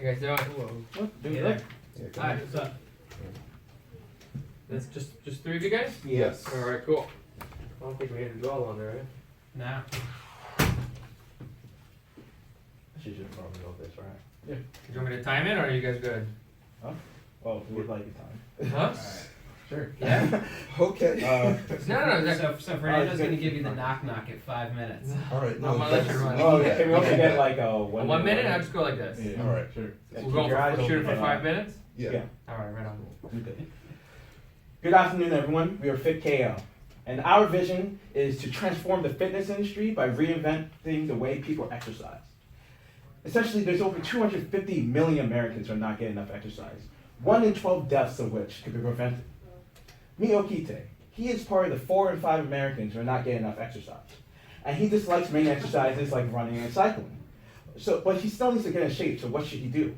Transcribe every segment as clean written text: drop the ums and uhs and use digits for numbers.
you guys doing? Hello. Hey there. Hi, what's up? That's just three of you guys? Yes. All right, cool. I don't think we had to dwell on there, right? Nah. She should probably know this, right? Yeah. Do you want me to time it, or are you guys good? Huh? Well, we'd like your time. Huh? Sure. Yeah? Okay. No, So Fernando's gonna give you the knock at 5 minutes. All right. I'm No, gonna let you run. Oh, yeah. Can we also get like a 1 1 minute? I'll just go like this. Yeah. All right. Sure. We're going for shoot it for 5 minutes? Yeah. All right, right on. Okay. Good afternoon, everyone. We are FitKL, and our vision is to transform the fitness industry by reinventing the way people exercise. Essentially, there's over 250 million Americans who are not getting enough exercise, 1 in 12 deaths of which could be prevented. Miyokite, he is part of the 4 in 5 Americans who are not getting enough exercise, and he dislikes main exercises like running and cycling. But he still needs to get in shape, so what should he do?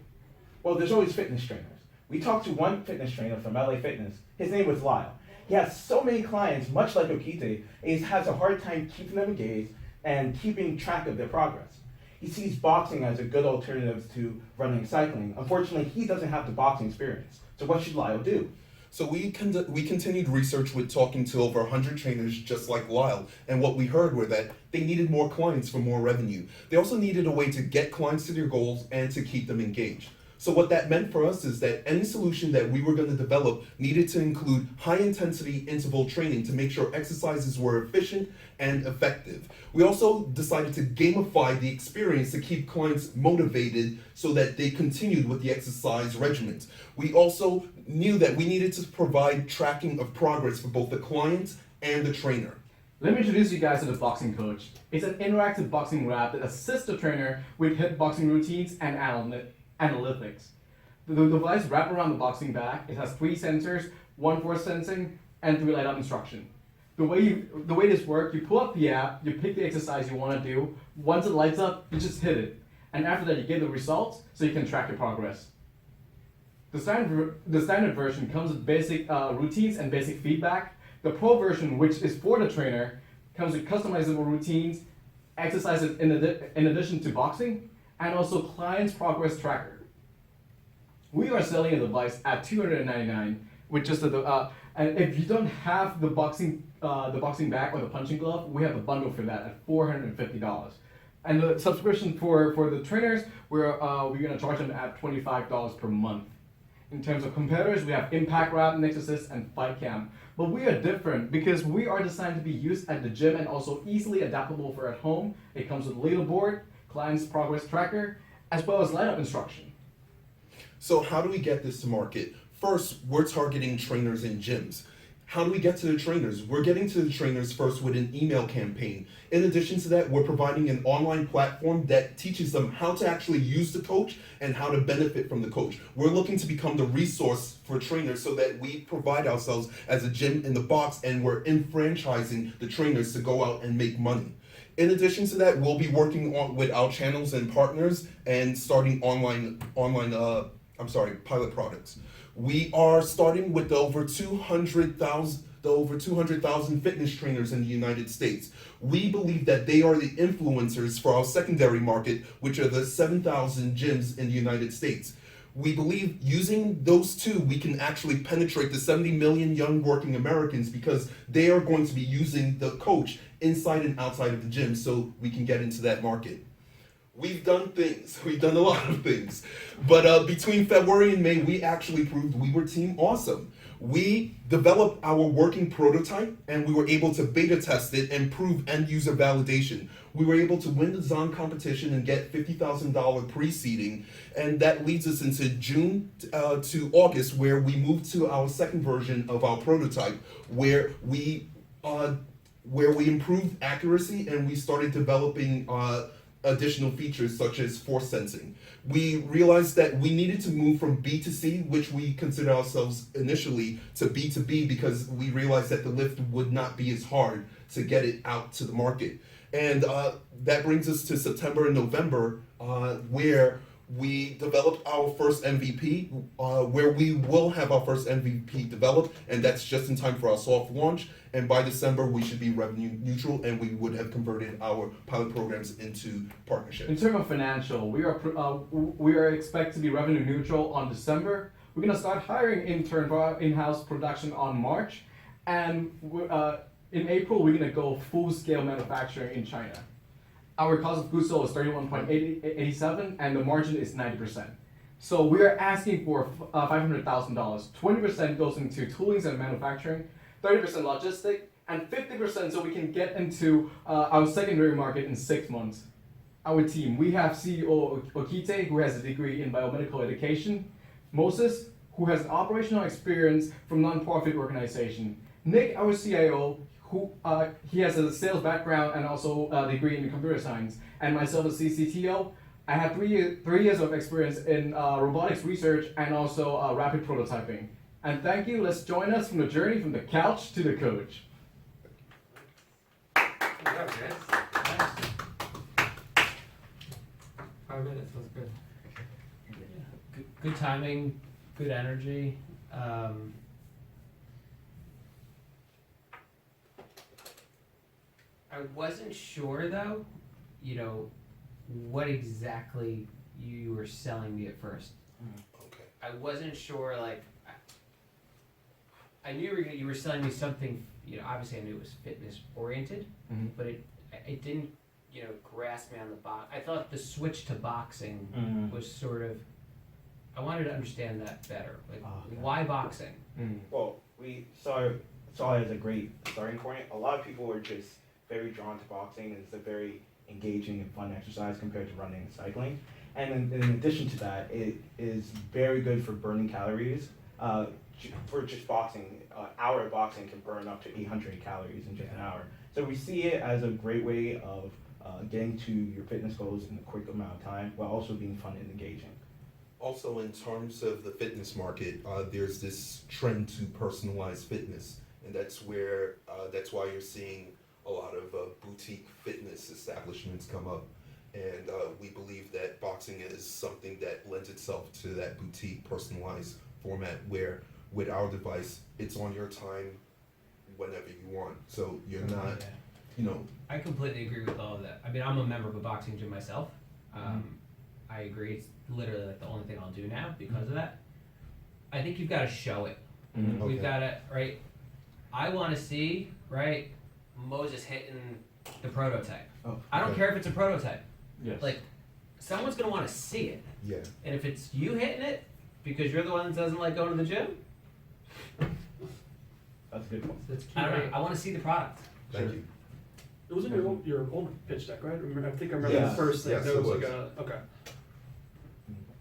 Well, there's always fitness trainers. We talked to one fitness trainer from LA Fitness. His name was Lyle. He has so many clients, much like Okite, and he has a hard time keeping them engaged and keeping track of their progress. He sees boxing as a good alternative to running and cycling. Unfortunately, he doesn't have the boxing experience. So what should Lyle do? So we continued research with talking to over 100 trainers just like Lyle, and what we heard were that they needed more clients for more revenue. They also needed a way to get clients to their goals and to keep them engaged. So what that meant for us is that any solution that we were going to develop needed to include high-intensity interval training to make sure exercises were efficient and effective. We also decided to gamify the experience to keep clients motivated so that they continued with the exercise regimens. We also knew that we needed to provide tracking of progress for both the client and the trainer. Let me introduce you guys to the Boxing Coach. It's an interactive boxing wrap that assists the trainer with hip boxing routines and analytics. The device wrapped around the boxing bag. It has 3 sensors, 1 force sensing, and 3 light up instruction. The way this works, you pull up the app, you pick the exercise you want to do. Once it lights up, you just hit it, and after that you get the results so you can track your progress. The standard version comes with basic routines and basic feedback. The Pro version, which is for the trainer, comes with customizable routines, exercises in addition to boxing, and also client's progress tracker. We are selling a device at $299 with just and if you don't have the boxing bag or the punching glove, we have a bundle for that at $450. And the subscription for the trainers, we're gonna charge them at $25 per month. In terms of competitors, we have Impact Wrap, Nexus, and Fight Cam. But we are different because we are designed to be used at the gym and also easily adaptable for at home. It comes with leaderboard, client's progress tracker, as well as light up instruction. So how do we get this to market? First, we're targeting trainers in gyms. How do we get to the trainers? We're getting to the trainers first with an email campaign. In addition to that, we're providing an online platform that teaches them how to actually use the coach and how to benefit from the coach. We're looking to become the resource for trainers so that we provide ourselves as a gym in the box, and we're enfranchising the trainers to go out and make money. In addition to that, we'll be working on with our channels and partners and starting pilot products. We are starting with the over 200,000 fitness trainers in the United States. We believe that they are the influencers for our secondary market, which are the 7,000 gyms in the United States. We believe using those two, we can actually penetrate the 70 million young working Americans because they are going to be using the coach inside and outside of the gym, so we can get into that market. We've done a lot of things, but between February and May, we actually proved we were Team Awesome. We developed our working prototype and we were able to beta test it and prove end user validation. We were able to win the Zon competition and get $50,000 pre-seeding, and that leads us into June to August, where we moved to our second version of our prototype, where we improved accuracy and we started developing additional features such as force sensing. We realized that we needed to move from B2C, which we consider ourselves initially, to B2B because we realized that the lift would not be as hard to get it out to the market. And that brings us to September and November, where we developed our first MVP, where we will have our first MVP developed, and that's just in time for our soft launch. And by December, we should be revenue neutral, and we would have converted our pilot programs into In partnerships. terms of financial, we are expected to be revenue neutral on December. We're gonna start hiring intern for our in-house production on March, and in April we're gonna go full-scale manufacturing in China. Our cost of goods sold is 31.87, and the margin is 90%. So we are asking for $500,000. 20% goes into toolings and manufacturing, 30% logistic, and 50% so we can get into our secondary market in 6 months. Our team, we have CEO Okite, who has a degree in biomedical education, Moses, who has operational experience from nonprofit organization, Nick, our CIO, who he has a sales background and also a degree in computer science, and myself as CCTO. I have 3 years of experience in robotics research and also rapid prototyping. And thank you. Let's join us from the journey from the couch to the coach. Good job, guys. 5 minutes, that's good. Good timing, good energy. I wasn't sure though, what exactly you were selling me at first. Okay. I wasn't sure, like, I knew you were selling me something, obviously I knew it was fitness oriented, Mhm. but it didn't, grasp me on the box. I thought the switch to boxing was sort of, I wanted to understand that better. Like, Okay. why boxing? Well, we saw it as a great starting point. A lot of people are just very drawn to boxing, and it's a very engaging and fun exercise compared to running and cycling. And in addition to that, it is very good for burning calories. For just boxing, an hour of boxing can burn up to 800 calories in just an hour. So we see it as a great way of getting to your fitness goals in a quick amount of time, while also being fun and engaging. Also, in terms of the fitness market, there's this trend to personalized fitness, and that's why you're seeing a lot of boutique fitness establishments come up. And we believe that boxing is something that lends itself to that boutique personalized format, where with our device, it's on your time whenever you want. So you're not, I completely agree with all of that. I mean, I'm a member of a boxing gym myself. I agree. It's literally like the only thing I'll do now because of that. I think you've got to show it. Mhm. We've Okay. got to, right? I want to see, right, Moses hitting the prototype. Oh, I don't okay. care if it's a prototype. Yes. Like, someone's going to want to see it. yeah. And if it's you hitting it because you're the one that doesn't like going to the gym, That's a good one. That's key, I don't know. right? I want to see the product. Thank Sure. you. It was in your old pitch deck, right? I think I remember Yes. the first thing. Yes, there it was like was. okay.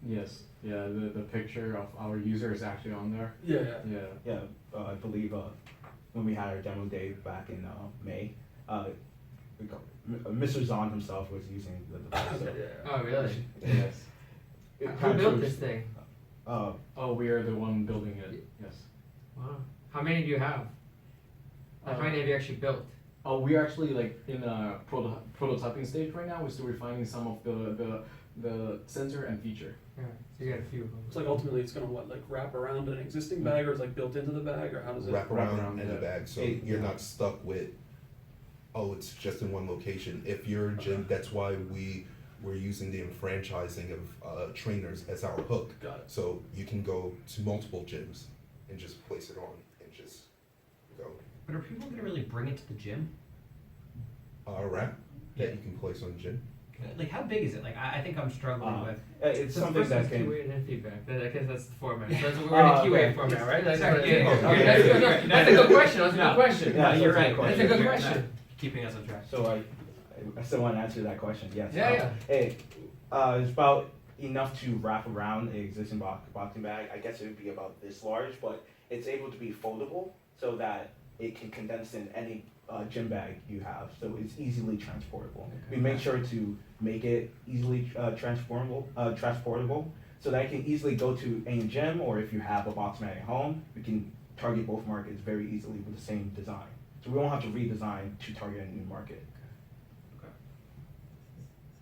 Yes. Yeah. The picture of our user is actually on there. Yeah. Yeah. Yeah, I believe when we had our demo day back in May, Mr. Zahn himself was using the device. So, Okay, yeah. Oh, really? Yes. it Who kinda built proves- this thing? Oh, we are the one building it. Yes. Wow. How many do you have? Like, how many have you actually built? Oh, we're actually like in a prototyping stage right now. We're still refining some of the sensor and feature. Yeah, so you got a few of them. It's like ultimately it's gonna wrap around an existing bag, or it's like built into the bag, or how does it? Wrap around around, in the yeah. bag, so It- you're yeah. not stuck with, oh, it's just in one location. If you're a gym, that's why we're using the enfranchising of trainers as our hook. Got it. So you can go to multiple gyms and just place it on and just go. But are people going to really bring it to the gym? A wrap that you can place on the gym. Like, how big is it? Like, I think I'm struggling with. It's So something first that is can. QA and then feedback. I guess that's the format. So we're in a QA okay. format, right? That's Sorry, what- yeah, yeah, okay, yeah. that's good. No, that's a good question. That's a good question. Yeah, You're that's a right. good That's a good question. question. Keeping us on track. So I still want to answer that question. Yes. Yeah, It's about enough to wrap around the existing boxing bag. I guess it would be about this large, but it's able to be foldable so that it can condense in any gym bag you have. So it's easily transportable. We make sure to make it easily transportable, so that it can easily go to any gym, or if you have a box bag at home, we can target both markets very easily with the same design. So we won't have to redesign to target a new market.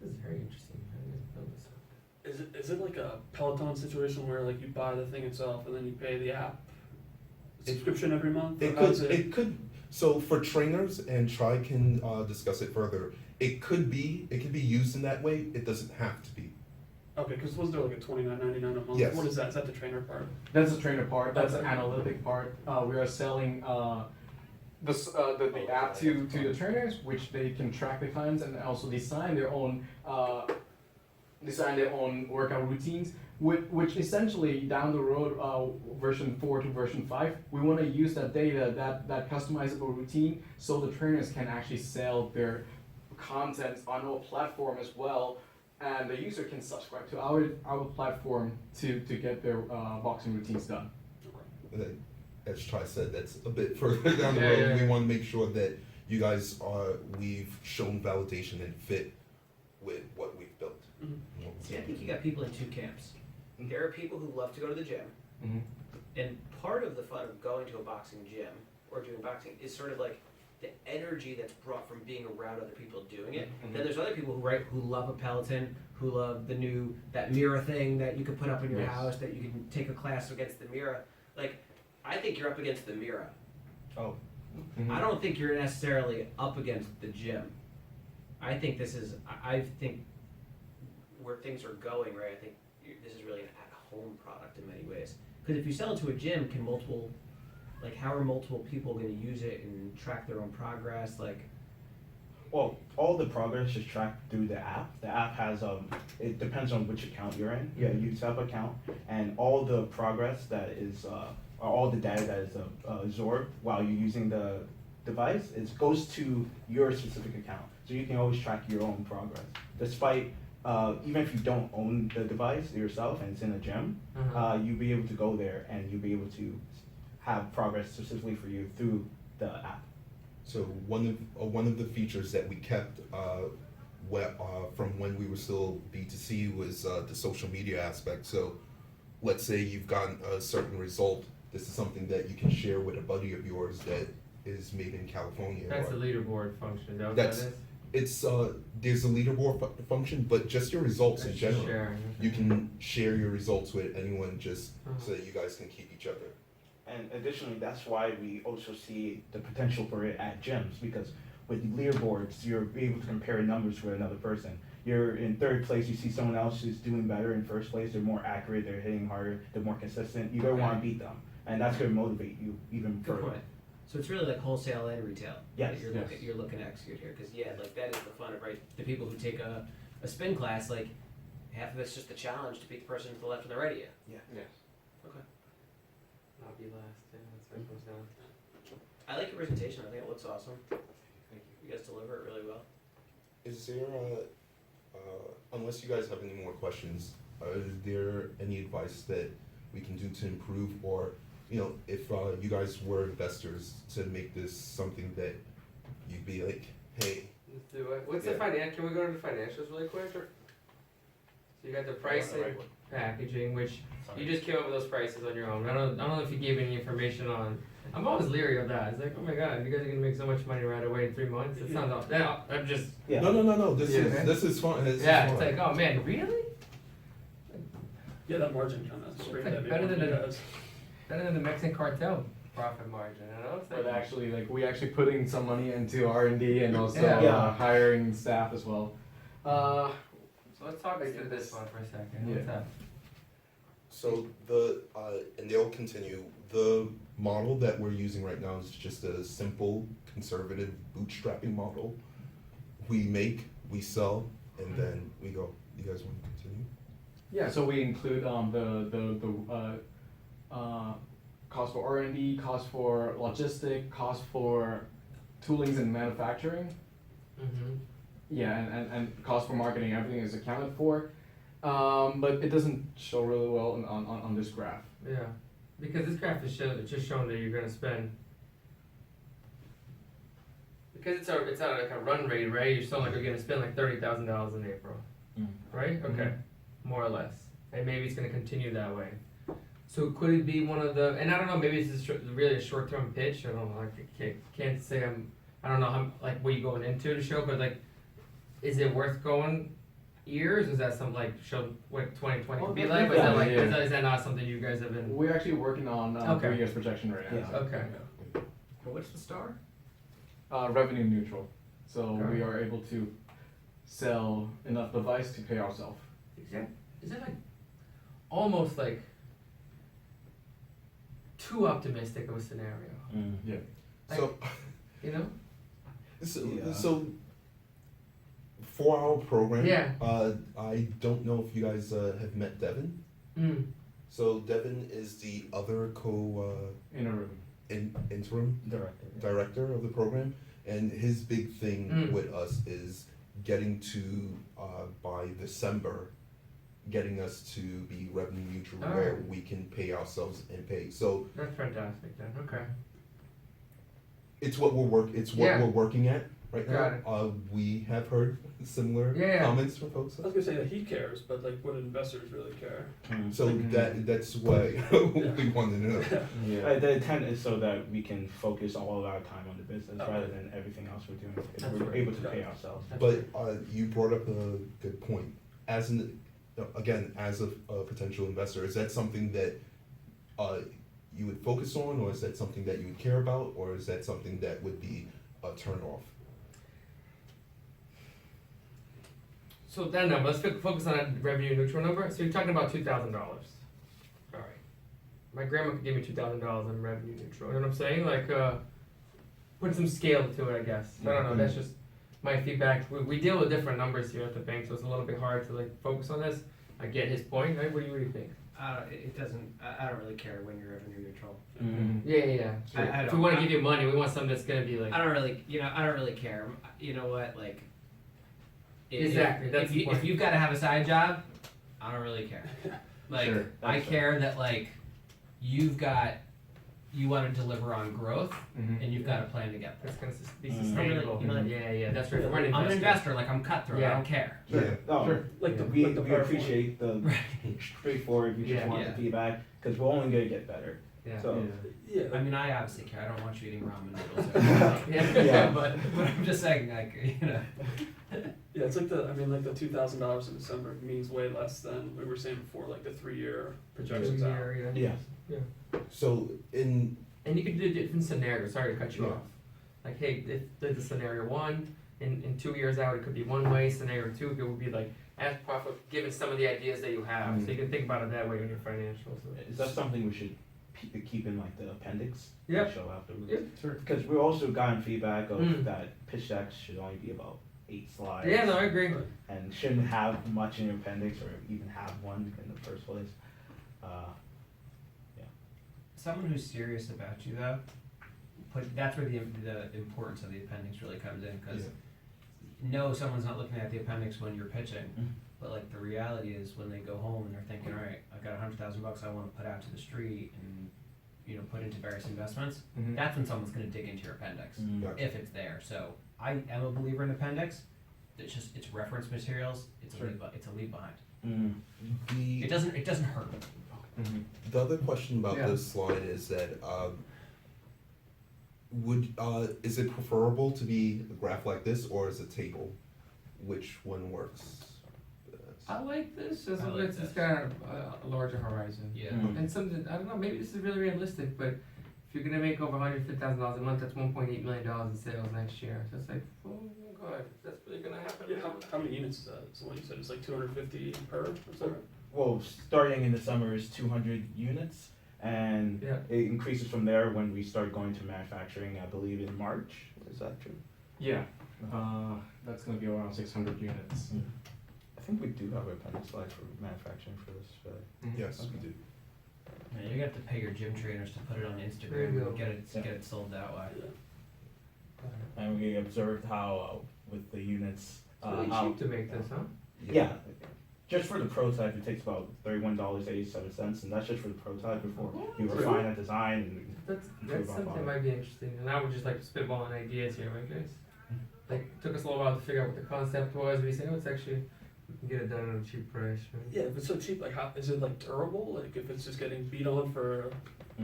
This is very interesting. How do you guys build this? Is it like a Peloton situation where like you buy the thing itself and then you pay the app subscription every month? Or It how could, does it could, so for trainers, and Try can discuss it further, it could be used in that way, it doesn't have to be. Okay, because wasn't there like a $29.99 a month? Yes. What is that? Is that the trainer part? That's the trainer part. That's the Okay. analytic part. We are selling the app to the trainers, which they can track the clients and also design their own workout routines. Which essentially down the road, version 4 to version 5, we want to use that data, that customizable routine, so the trainers can actually sell their content on our platform as well, and the user can subscribe to our platform to get their boxing routines done. As Try said, that's a bit further down the Yeah, road. yeah, We yeah. want to make sure that you guys we've shown validation and fit with what we've built. Mhm. See, I think you got people in two camps. There are people who love to go to the gym, Mm-hmm. and part of the fun of going to a boxing gym or doing boxing is sort of like the energy that's brought from being around other people doing it. Mhm. Then there's other people who love a Peloton, who love that mirror thing that you can put up in your Yes. house, that you can take a class against the mirror. Like, I think you're up against the mirror. Oh, I don't think you're necessarily up against the gym. I think I think where things are going, right? I think this is really an at-home product in many ways. Because if you sell it to a gym, how are multiple people going to use it and track their own progress? Like, well, all the progress is tracked through the app. The app has it depends on which account you're in. Yeah, you set up an account, and all the progress that is, or all the data that is absorbed while you're using the device, goes to your specific account. So you can always track your own progress, despite. Even if you don't own the device yourself and it's in a gym, Uh-huh. you'll be able to go there and you'll be able to have progress specifically for you through the app. So one of the features that we kept from when we were still B2C was the social media aspect. So let's say you've gotten a certain result. This is something that you can share with a buddy of yours that is made in California. That's or- the leaderboard function. Is that what That's- that is? It's there's a leaderboard function, but just your results in That's just general. sharing. You can share your results with anyone just Uh-huh. so that you guys can keep each other. And additionally, that's why we also see the potential for it at gyms, because with leaderboards, you're able to compare numbers with another person. You're in third place, you see someone else who's doing better in first place, they're more accurate, they're hitting harder, they're more consistent, you're gonna wanna beat them. And that's gonna motivate you even good further. point. So it's really like wholesale and retail. Yes, that yes. you're looking to execute here. Because that is the fun of, right? The people who take a spin class, like, half of it's just the challenge to beat the person to the left and the right of you. Yes. Okay. Not be last. Yeah, that's what it comes down to. I like your presentation. I think it looks awesome. Thank you. You guys deliver it really well. Is there unless you guys have any more questions, is there any advice that we can do to improve, or if you guys were investors, to make this something that you'd be like, hey, Let's do it. What's Yeah. the finance? Can we go to the financials really quick? Or? So you got the pricing, packaging, which you just came up with those prices on your own. I don't know if you gave any information on. I'm always leery of that. It's like, oh my god, you guys are gonna make so much money right away in 3 months. It sounds all. I'm just. Yeah. no, this Yeah. is fun. This Yeah, is it's fun. like, oh man, really? Yeah, that margin kind of screamed like at me. better when than you a- guys- Better than the Mexican cartel profit margin, you know? It's But like, actually, we actually putting some money into R&D and also Yeah. hiring staff as well. so let's talk through this one for a second. What's Yeah. up? So and they'll continue. The model that we're using right now is just a simple, conservative bootstrapping model. We make, we sell, and then we go. You guys want to continue? Yeah, so we include cost for R&D, cost for logistic, cost for toolings and manufacturing. Mm-hmm. Yeah, and cost for marketing, everything is accounted for. But it doesn't show really well on this graph. Yeah, because this graph is just showing that you're gonna spend. Because it's at like a run rate, right? You're still like you're gonna spend like $30,000 in April, right? Okay, more or less, and maybe it's gonna continue that way. So could it be one of the? And I don't know. Maybe it's really a short-term pitch. I don't know. I can't say I don't know how like what you're going into the show, but like, is it worth going years? Is that something like show what 2020 could be Oh, like? Or is that like yeah. is that not something you guys have been? We're actually working on Okay. 3 years projection right now. Yeah. Okay. What's the star? Revenue neutral. So Okay. we are able to sell enough device to pay ourselves. Is that like almost like too optimistic of a scenario? Yeah. So, You know? Yeah. so for our program, Yeah. I don't know if you guys have met Devin. Mm. So Devin is the other In a room. interim Director. director of the program, and his big thing Mm. with us is getting to by December, getting us to be revenue neutral where Alright. we can pay ourselves and pay. So That's fantastic then. Okay. it's what Yeah. we're working at right Got now. We have heard similar Yeah. comments from folks. I was gonna say that he cares, but like, what do investors really care? So that's why we want to know. Yeah. The intent is so that we can focus all of our time on the business Okay. rather than everything else we're doing. If That's we're right. able to pay ourselves. But you brought up a good point. As as a potential investor, is that something that you would focus on, or is that something that you would care about, or is that something that would be a turn off? So that number, let's focus on that revenue neutral number. So you're talking about $2,000. All right. My grandma could give me $2,000 in revenue neutral. You know what I'm saying? Like, put some scale to it, I guess. I don't know. That's just my feedback. We deal with different numbers here at the bank, so it's a little bit hard to like focus on this. I get his point. Right? What do you think? It doesn't. I don't really care when you're revenue neutral. Yeah. I If we don't- want to give you money, we want something that's gonna be like. I don't really, I don't really care. You know what, like. Exactly, that's the point. If you've got to have a side job, I don't really care. Like, Sure, I that's care that like, you want to deliver on growth, and you've got a plan to get there. That's gonna be Mm. sustainable. You know, like- Yeah, that's right. We're an I'm an investor. investor, like I'm cutthroat. Yeah. I don't care. Yeah. Oh, Sure. Like the we PowerPoint. appreciate the straightforward. We just Yeah. want the feedback because we're only gonna get better. Yeah. So Yeah. I mean, I obviously care. I don't want you eating ramen noodles. Yeah. but I'm just saying, like, Yeah, it's like like the $2,000 in December means way less than we were saying before, like the 3-year projections out. Yeah. yeah, So in And you can do different scenarios. Sorry to cut you Yeah. off. Like, hey, if there's a scenario one, in 2 years out, it could be one way. Scenario two, it would be like as profit, given some of the ideas that you have. So you can think about it that way in your financials. is that something we should keep in like the appendix? Yep. To show afterwards. Yep. Sure. Because we've also gotten feedback of Mm. that pitch decks should only be about 8 slides. Yeah, no, I agree. And shouldn't have much in your appendix or even have one in the first place. someone who's serious about you, though, that's where the importance of the appendix really comes in, because no, someone's not looking at the appendix when you're pitching. But like the reality is when they go home and they're thinking, all right, I've got $100,000 I want to put out to the street and put into various investments. That's when someone's going to dig into your appendix if it's there. So I am a believer in appendix. It's reference materials. It's a leave behind. The It doesn't hurt. The other question about Yeah. this slide is that is it preferable to be a graph like this or is a table? Which one works? I like this. I like It's this. got a larger horizon. Yeah. And something, I don't know, maybe this is really realistic, but if you're gonna make over $150,000 a month, that's $1.8 million in sales next year. So it's like, oh god, that's really gonna happen. Yeah, how many units is that? So what you said, it's like 250 per, or something? well, starting in the summer is 200 units, and Yeah. it increases from there when we start going to manufacturing. I believe in March. Is that true? Yeah. That's gonna be around 600 units. I think we do have an appendix slide for manufacturing for this. Yes, we do. Man, you're gonna have to pay your gym trainers to put it on There Instagram you go. and get it Yeah. sold that way. Yeah. And we observed how with the units, It's really how cheap to make this, huh? yeah, just for the prototype, it takes about $31.87, and that's just for the prototype before you refine a design. And That's improve our something that product. might be interesting. And now we're just like spitballing ideas here, right guys? Like, it took us a little while to figure out what the concept was. We said, oh, it's actually, we can get it done at a cheap price, right? Yeah, if it's so cheap, like, how is it like durable? Like, if it's just getting beat on for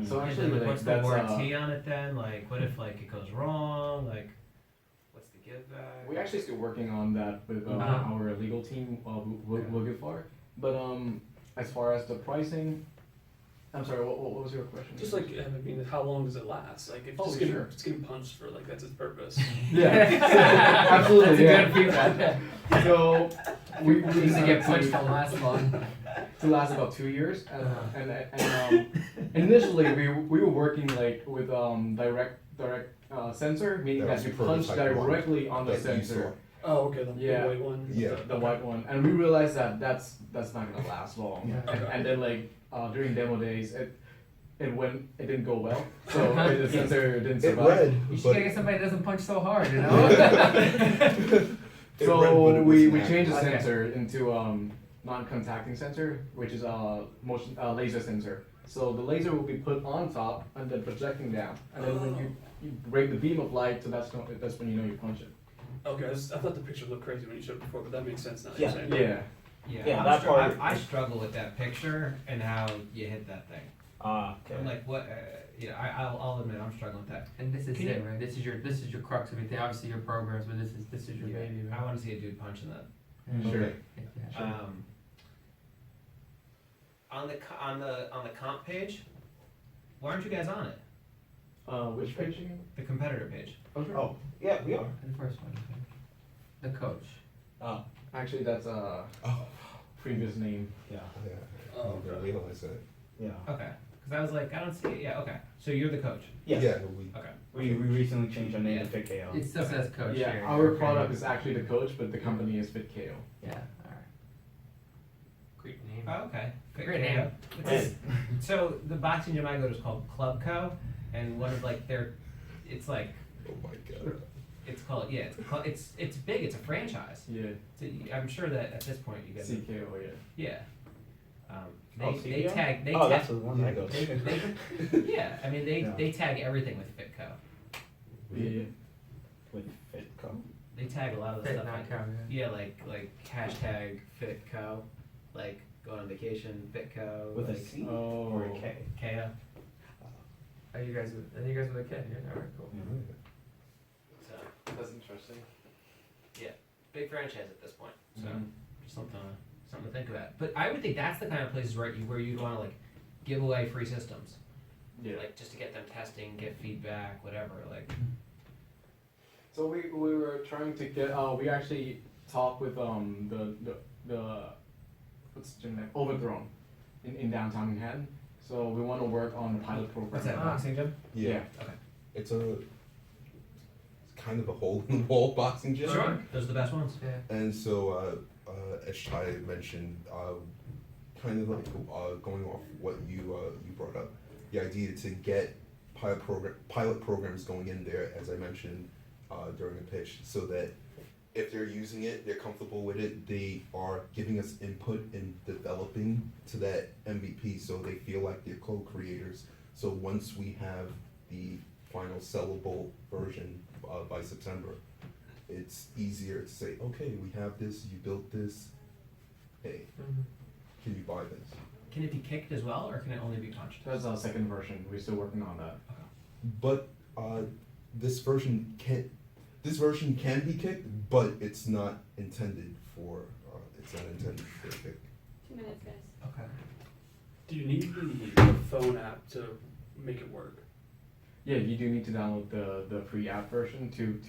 So And actually, then like, what's the that's warranty on it then? Like, what if like it goes wrong? Like, what's the give back? We're actually still working on that with Uh-huh. our legal team. We'll get far. But as far as the pricing, I'm sorry. What was your question? Just like, I mean, how long does it last? Like, if Oh, it's, sure. it's getting punched for, like, that's its purpose. Yeah, absolutely. That's a Yeah. good feedback. So we We used to get punched to last long. to last about 2 years, and initially we were working like with direct sensor, meaning That that was you the punch prototype one directly on the that you sensor. Oh, okay, the Yeah. big white one. Yeah. The white one, and we realized that that's not gonna last long. Yeah. Okay. And then like during demo days, it didn't go well, so the sensor didn't It survive. read, You should but get somebody that doesn't punch so hard, you know? it read, but So it we wasn't changed the accurate. sensor into non-contacting sensor, which is a motion laser sensor. So the laser will be put on top and then projecting down, and then when you break the beam of light, so that's when you know you punch it. Okay, I thought the picture looked crazy when you showed it before, but that makes sense now. Yeah. You're saying. Yeah. Yeah, I'm that part- I struggle with that picture and how you hit that thing. Okay. I'm like, what? I'll admit I'm struggling with that. And this is Can it, you- right? This is your crux of everything. Obviously your programs, but this is your Yeah, baby, I right? want to see a dude punching that. Sure. Yeah, sure. On the comp page, why aren't you guys on it? Which page again? The competitor page. Oh, yeah, we are. The first one, I think. The coach. Oh, Actually, that's a oh, previous name. yeah, yeah, I Oh, didn't okay. realize that. yeah. Okay, because I was like, I don't see it. Yeah, okay. So you're the coach. Yes. Yeah, we, Okay. We recently changed our name Yeah. to Fit KO. It still says coach Yeah, here. our Okay. product is actually the coach, but the company is FitKO. Yeah, alright. Great name. Oh, okay. Great name. It's- So the boxing gym I go to is called Club Co, and one of like their, it's like oh my god. it's called it's big. It's a franchise. Yeah. I'm sure that at this point you guys CKO, yeah. yeah. They Oh, they CKO? tag they Oh, tag, that's the one I go to. yeah. I mean Yeah. they tag everything with Fitco. Yeah. With Fitco. They tag a lot of the Fit stuff. not Like, count, yeah. yeah, like hashtag Fitco, like going on vacation Fitco. With a like, C Oh. or a K? KO. Are you guys with a kid? Yeah, alright, cool. So That's interesting. big franchise at this point. So Mhm. just something to think about. But I would think that's the kind of places where you'd want to like give away free systems, Yeah. like just to get them testing, get feedback, whatever. Like So we were trying to get we actually talked with the what's the gym name? Overthrown in downtown Manhattan. So we want to work on the pilot program. what's that Ah. boxing gym? Yeah. It's kind of a hole in the wall boxing gym. Those are the best ones. Yeah. And so, as Chai mentioned, kind of like going off what you brought up, the idea to get pilot programs going in there, as I mentioned during the pitch, so that if they're using it, they're comfortable with it, they are giving us input in developing to that MVP, so they feel like they're co-creators. So once we have the final sellable version by September, it's easier to say, okay, we have this, you built this, hey, Mhm. can you buy this? Can it be kicked as well, or can it only be punched? That's our second version. We're still working on that. But this version can be kicked, but it's not intended for kick. 2 minutes, guys. Okay. Do you need the phone app to make it work? Yeah, you do need to download the free app version to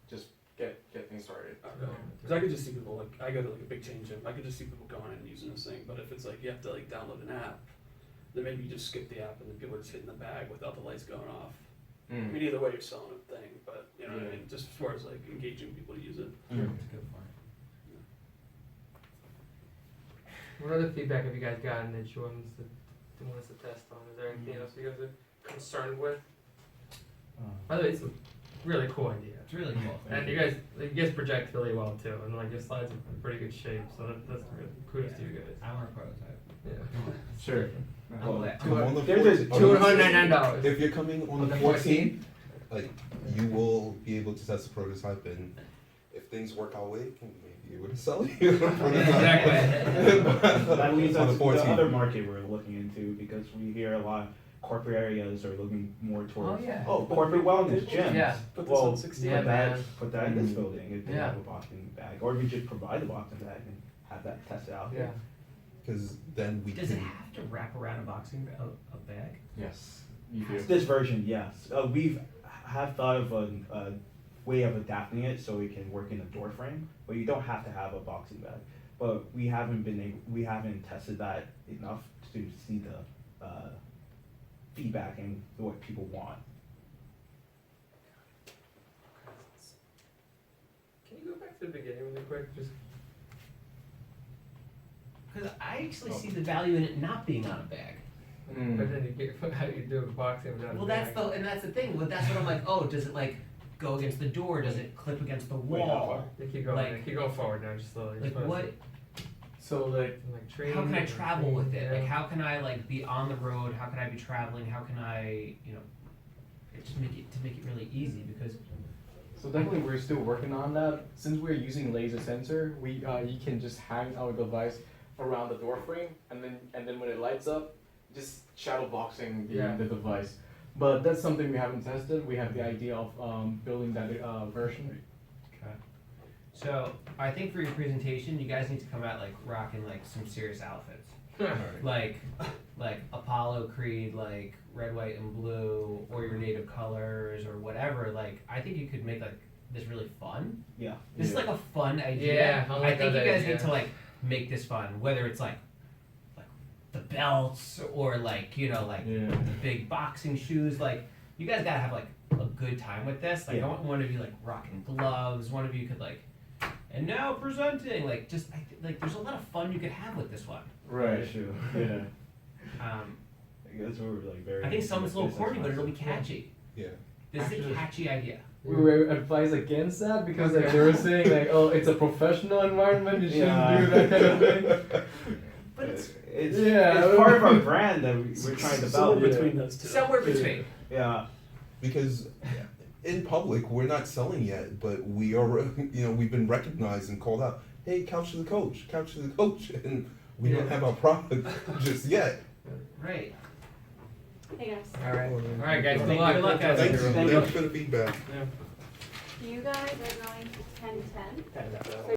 just get things started. Okay. Because I could just see people, like, I go to like a big chain gym, I could just see people going in and using this thing, but if it's like you have to like download an app, then maybe you just skip the app and then people are just hitting the bag without the lights going off. I Mm. mean, either way, you're selling a thing, but you know what I Yeah. mean? Just as far as like engaging people to use it. That's a good point. What other feedback have you guys gotten that you want us to test on? Is there anything else you guys are concerned with? By the way, it's a really cool idea. It's really cool. And you guys project really well too, and like your slides are in pretty good shape, so that's good. Kudos to you guys. I want a prototype. Yeah. Sure. I'm glad. Come on the There's a 14th. $299. If you're coming on the 14th, like, you will be able to test the prototype, and if things work our way, we may be able to sell you a prototype. Exactly. That leads On us the to the 14th. other market we're looking into, because we hear a lot corporate areas are looking more towards, Oh, yeah. corporate wellness gyms. Yeah. Put this Well, on 16. Yeah, put that, man. put that in this Mhm. building if they Yeah. have a boxing bag, or if you just provide the boxing bag and have that tested out Yeah. there. Because then we Does it can. have to wrap around a boxing a bag? Yes, you do. This version, yes. We've have thought of a way of adapting it so it can work in a door frame, but you don't have to have a boxing bag. But we haven't tested that enough to see the feedback and what people want. Can you go back to the beginning really quick? Just Because I actually see the value in it not being on a bag. Mm. but then you get how do you do a boxing without Well, a that's bag? and that's the thing. But that's what I'm like. Oh, does it like go against the door? Does it clip against the Wait, how wall? Yeah, keep going. like- keep going forward now, just slowly. Like Just what? So like, Like train. How can I travel with it? Yeah. Like how can I like be on the road? How can I be traveling? How can I just make it really easy because so definitely we're still working on that. Since we're using laser sensor, you can just hang our device around the door frame, and then when it lights up, just shadow boxing Yeah. the device. But that's something we haven't tested. We have the idea of building that version. Okay. So I think for your presentation, you guys need to come out like rocking like some serious outfits, like Apollo Creed, like red, white, and blue, or your native colors, or whatever. Like I think you could make like this really fun. Yeah. This is like a fun idea. Yeah, I I like think you that guys idea. need to like make this fun, whether it's like the belts or like like Yeah. the big boxing shoes. Like you guys gotta have like a good time with this. Like Yeah. I want one of you like rocking gloves. One of you could like, and now presenting like just like there's a lot of fun you could have with this one. Right. True. Yeah. I guess we're like very. I think some is a little business corny, but it'll be mindset. catchy. Yeah. This is a Actually- catchy idea. We were advised against that because like they were saying like, oh, it's a professional environment. You shouldn't Yeah. do that kind of thing. But it's It's part of our brand that we're trying to Somewhere develop. between those two. somewhere between. Yeah. Because in public, we're not selling yet, but we are, we've been recognized and called out. Hey, couch to the coach, and we don't have our product just yet. Right. Hey guys, All right. All All right, guys. Good luck. Good luck, guys. Thank you. Thank Thank you. you for the feedback. Yeah. you guys are going to 10-10. And,